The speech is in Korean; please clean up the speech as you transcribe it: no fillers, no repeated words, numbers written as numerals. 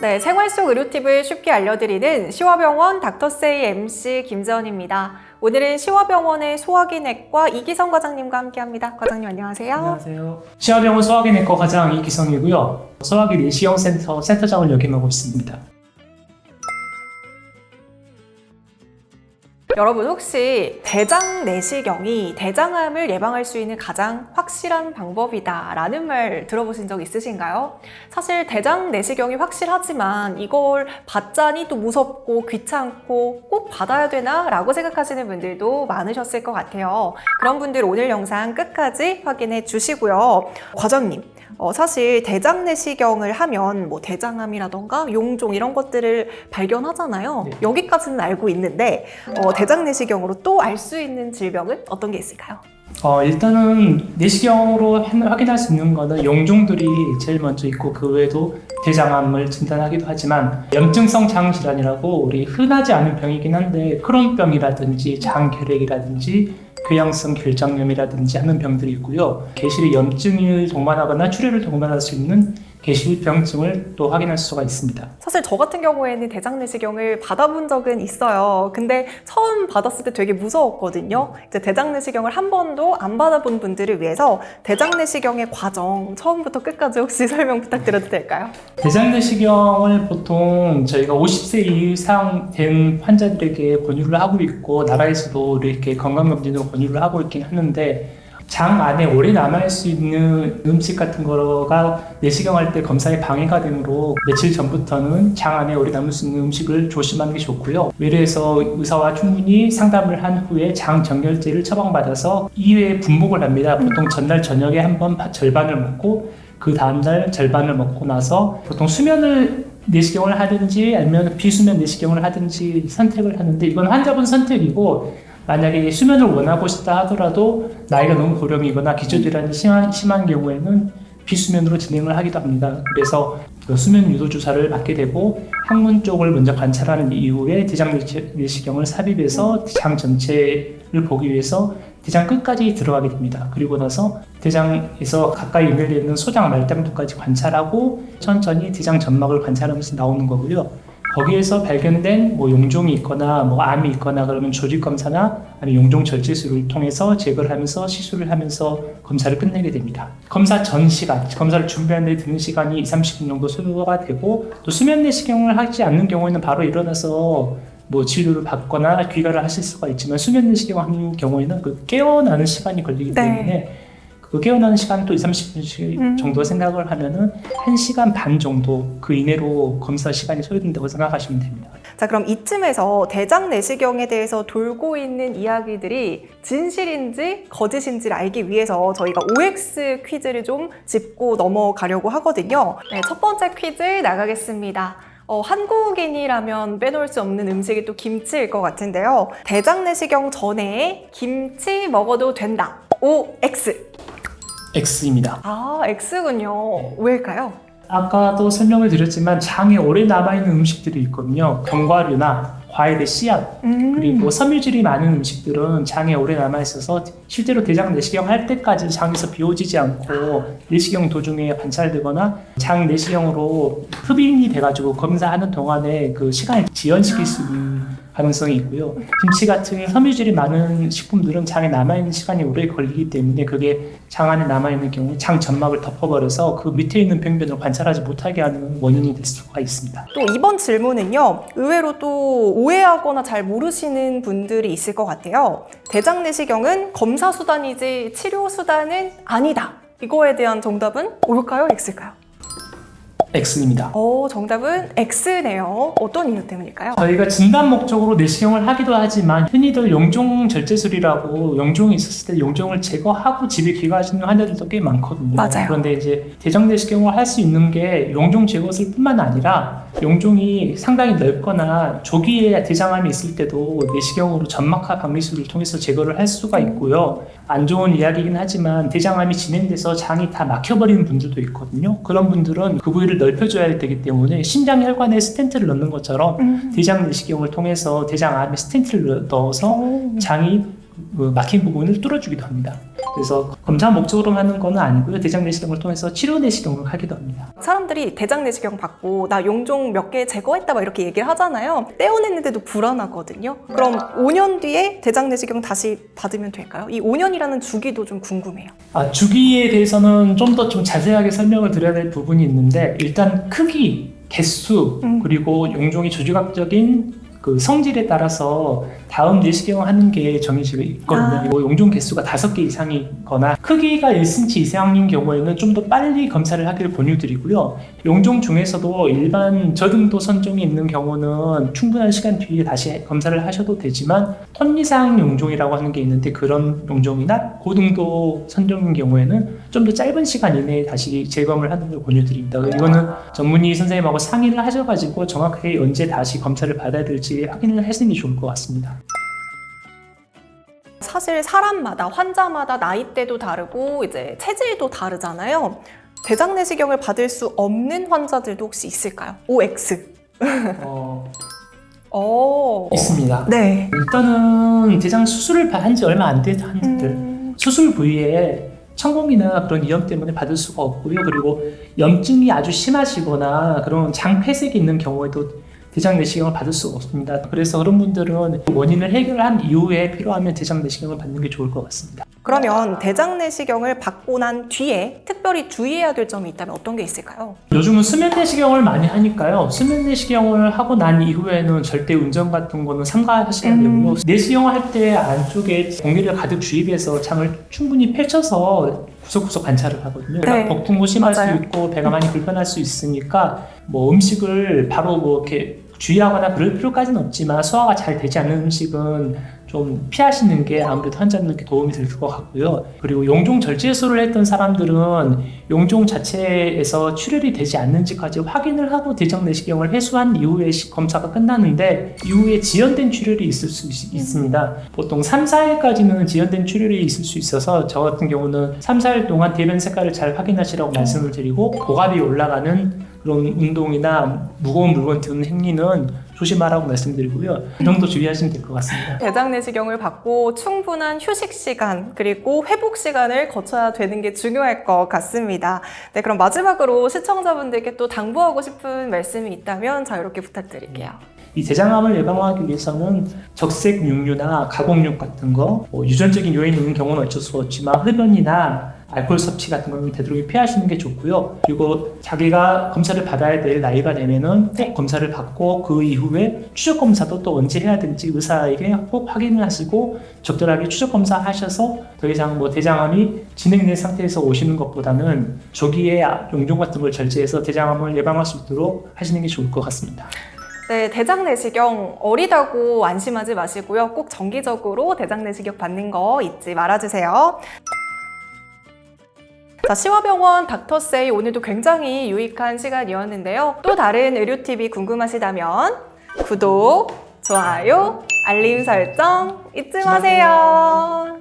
네, 생활 속 의료 팁을 쉽게 알려드리는 시화병원 닥터세이 MC 김재원입니다. 오늘은 시화병원의 소화기내과 이기성 과장님과 함께합니다. 과장님 안녕하세요. 안녕하세요. 시화병원 소화기내과 과장 이기성이고요. 소화기 내시경 센터장을 역임하고 있습니다. 여러분 혹시 대장 내시경이 대장암을 예방할 수 있는 가장 확실한 방법이다 라는 말 들어보신 적 있으신가요? 사실 대장 내시경이 확실하지만 이걸 받자니 또 무섭고 귀찮고 꼭 받아야 되나? 라고 생각하시는 분들도 많으셨을 것 같아요. 그런 분들 오늘 영상 끝까지 확인해 주시고요. 과장님, 사실 대장 내시경을 하면 뭐 대장암이라던가 용종 이런 것들을 발견하잖아요. 네. 여기까지는 알고 있는데 대장 내시경으로 또 알 수 있는 질병은 어떤 게 있을까요? 일단은 내시경으로 확인할 수 있는 거는 용종들이 제일 먼저 있고 그 외에도 대장암을 진단하기도 하지만 염증성 장질환이라고 우리 흔하지 않은 병이긴 한데 크론병이라든지 장결핵이라든지 궤양성 결장염이라든지 하는 병들이 있고요. 개실의 염증을 동반하거나 출혈을 동반할 수 있는 개실병증을 또 확인할 수가 있습니다. 사실 저 같은 경우에는 대장 내시경을 받아본 적은 있어요. 근데 처음 받았을 때 되게 무서웠거든요. 이제 대장 내시경을 한 번도 안 받아본 분들을 위해서 대장 내시경의 과정 처음부터 끝까지 혹시 설명 부탁드려도 될까요? 대장 내시경을 보통 저희가 50세 이상 된 환자들에게 권유를 하고 있고 나라에서도 이렇게 건강검진으로 권유를 하고 있긴 하는데 장 안에 오래 남아있을 수 있는 음식 같은 거가 내시경할 때 검사에 방해가 되므로 며칠 전부터는 장 안에 오래 남을 수 있는 음식을 조심하는 게 좋고요. 외래에서 의사와 충분히 상담을 한 후에 장 정결제를 처방받아서 2회 분복을 합니다. 보통 전날 저녁에 한번 절반을 먹고 그 다음날 절반을 먹고 나서 보통 수면을 내시경을 하든지 아니면 비수면 내시경을 하든지 선택을 하는데 이건 환자분 선택이고 만약에 수면을 원하고 싶다 하더라도 나이가 너무 고령이거나 기저질환이 심한 경우에는 비수면으로 진행을 하기도 합니다. 그래서 그 수면 유도 주사를 맞게 되고 항문 쪽을 먼저 관찰하는 이후에 대장 내시경을 삽입해서 장 전체를 보기 위해서 대장 끝까지 들어가게 됩니다. 그리고 나서 대장에서 가까이 연결되어 있는 소장 말단부까지 관찰하고 천천히 대장 점막을 관찰하면서 나오는 거고요. 거기에서 발견된 뭐 용종이 있거나 뭐 암이 있거나 그러면 조직 검사나 아니면 용종 절제술을 통해서 제거를 하면서 시술을 하면서 검사를 끝내게 됩니다. 검사 전 시간, 검사를 준비하는 데 드는 시간이 2-30분 정도 소요가 되고 또 수면 내시경을 하지 않는 경우에는 바로 일어나서 뭐 진료를 받거나 귀가를 하실 수가 있지만 수면 내시경 하는 경우에는 그 깨어나는 시간이 걸리기 때문에 그 깨어나는 시간 또 2-30분 정도 생각을 하면은 1시간 반 정도 그 이내로 검사 시간이 소요된다고 생각하시면 됩니다. 자, 그럼 이쯤에서 대장 내시경에 대해서 돌고 있는 이야기들이 진실인지 거짓인지를 알기 위해서 저희가 OX 퀴즈를 좀 짚고 넘어가려고 하거든요. 네, 첫 번째 퀴즈 나가겠습니다. 한국인이라면 빼놓을 수 없는 음식이 또 김치일 것 같은데요. 대장 내시경 전에 김치 먹어도 된다. OX. X입니다. 아, X군요. 왜일까요? 아까도 설명을 드렸지만 장에 오래 남아있는 음식들이 있거든요. 견과류나 과일의 씨앗 그리고 섬유질이 많은 음식들은 장에 오래 남아있어서 실제로 대장 내시경 할 때까지 장에서 비워지지 않고 내시경 도중에 관찰되거나 장 내시경으로 흡인이 돼가지고 검사하는 동안에 그 시간을 지연시킬 수 있는 가능성이 있고요. 김치 같은 섬유질이 많은 식품들은 장에 남아있는 시간이 오래 걸리기 때문에 그게 장 안에 남아있는 경우 장 점막을 덮어버려서 그 밑에 있는 병변을 관찰하지 못하게 하는 원인이 될 수가 있습니다. 또 이번 질문은요, 의외로 또 오해하거나 잘 모르시는 분들이 있을 것 같아요. 대장 내시경은 검사 수단이지 치료 수단은 아니다. 이거에 대한 정답은 O일까요? X일까요? X입니다. 정답은 X네요. 어떤 이유 때문일까요? 저희가 진단 목적으로 내시경을 하기도 하지만 흔히들 용종 절제술이라고 용종이 있었을 때 용종을 제거하고 집에 귀가하시는 환자들도 꽤 많거든요. 맞아요. 그런데 이제 대장 내시경을 할 수 있는 게 용종 제거술 뿐만 아니라 용종이 상당히 넓거나 조기에 대장암이 있을 때도 내시경으로 점막하 박리술을 통해서 제거를 할 수가 있고요. 안 좋은 이야기이긴 하지만 대장암이 진행돼서 장이 다 막혀버리는 분들도 있거든요. 그런 분들은 그 부위를 넓혀줘야 되기 때문에 심장 혈관에 스텐트를 넣는 것처럼 대장 내시경을 통해서 대장암에 스텐트를 넣어서 장이 막힌 부분을 뚫어주기도 합니다. 그래서 검사 목적으로 하는 건 아니고요. 대장 내시경을 통해서 치료 내시경을 하기도 합니다. 사람들이 대장 내시경 받고 나 용종 몇 개 제거했다 막 이렇게 얘기를 하잖아요. 떼어냈는데도 불안하거든요. 그럼 5년 뒤에 대장 내시경 다시 받으면 될까요? 이 5년이라는 주기도 좀 궁금해요. 주기에 대해서는 좀 더 좀 자세하게 설명을 드려야 될 부분이 있는데 일단 크기, 개수, 그리고 용종의 조직학적인 그 성질에 따라서 다음 내시경을 하는 게 정해지고 있거든요. 뭐 용종 개수가 5개 이상이거나 크기가 1cm 이상인 경우에는 좀 더 빨리 검사를 하기를 권유드리고요. 용종 중에서도 일반 저등도 선종이 있는 경우는 충분한 시간 뒤에 다시 검사를 하셔도 되지만 톤 이상 용종이라고 하는 게 있는데 그런 용종이나 고등도 선종인 경우에는 좀 더 짧은 시간 이내에 다시 재검을 하는 걸 권유드립니다. 이거는 전문의 선생님하고 상의를 하셔가지고 정확하게 언제 다시 검사를 받아야 될지 확인을 하시는 게 좋을 것 같습니다. 사실 사람마다 환자마다 나이대도 다르고 이제 체질도 다르잖아요. 대장 내시경을 받을 수 없는 환자들도 혹시 있을까요? OX. 있습니다. 네. 일단은 대장 수술을 한 지 얼마 안 된 환자들 수술 부위에 천공이나 그런 위염 때문에 받을 수가 없고요. 그리고 염증이 아주 심하시거나 그런 장 폐색이 있는 경우에도 대장 내시경을 받을 수가 없습니다. 그래서 그런 분들은 원인을 해결한 이후에 필요하면 대장 내시경을 받는 게 좋을 것 같습니다. 그러면 대장 내시경을 받고 난 뒤에 특별히 주의해야 될 점이 있다면 어떤 게 있을까요? 요즘은 수면 내시경을 많이 하니까요. 수면 내시경을 하고 난 이후에는 절대 운전 같은 거는 삼가하셔야 되고요. 내시경을 할 때 안쪽에 공기를 가득 주입해서 장을 충분히 펼쳐서 구석구석 관찰을 하거든요. 네. 복통도 심할 맞아요. 수 있고 배가 많이 불편할 수 있으니까 뭐 음식을 바로 뭐 이렇게 주의하거나 그럴 필요까지는 없지만 소화가 잘 되지 않는 음식은 좀 피하시는 게 아무래도 환자들께 도움이 될 것 같고요. 그리고 용종 절제술을 했던 사람들은 용종 자체에서 출혈이 되지 않는지까지 확인을 하고 대장 내시경을 해소한 이후에 검사가 끝나는데 이후에 지연된 출혈이 있을 수 있습니다. 보통 3, 4일까지는 지연된 출혈이 있을 수 있어서 저 같은 경우는 3, 4일 동안 대변 색깔을 잘 확인하시라고 말씀을 드리고 고갑이 올라가는 그런 운동이나 무거운 물건 드는 행위는 조심하라고 말씀드리고요. 이 정도 주의하시면 될 것 같습니다. 대장 내시경을 받고 충분한 휴식 시간 그리고 회복 시간을 거쳐야 되는 게 중요할 것 같습니다. 네, 그럼 마지막으로 시청자분들께 또 당부하고 싶은 말씀이 있다면 자유롭게 부탁드릴게요. 이 대장암을 예방하기 위해서는 적색 육류나 가공육 같은 거, 유전적인 요인이 있는 경우는 어쩔 수 없지만 흡연이나 알코올 섭취 같은 거는 되도록 피하시는 게 좋고요. 그리고 자기가 검사를 받아야 될 나이가 되면은 꼭 검사를 받고 그 이후에 추적 검사도 또 언제 해야 되는지 의사에게 꼭 확인을 하시고 적절하게 추적 검사 하셔서 더 이상 뭐 대장암이 진행된 상태에서 오시는 것보다는 조기에 용종 같은 걸 절제해서 대장암을 예방할 수 있도록 하시는 게 좋을 것 같습니다. 네, 대장 내시경 어리다고 안심하지 마시고요. 꼭 정기적으로 대장 내시경 받는 거 잊지 말아주세요. 자, 시화병원 닥터세이 오늘도 굉장히 유익한 시간이었는데요. 또 다른 의료팁이 궁금하시다면 구독, 좋아요, 알림 설정 잊지 마세요.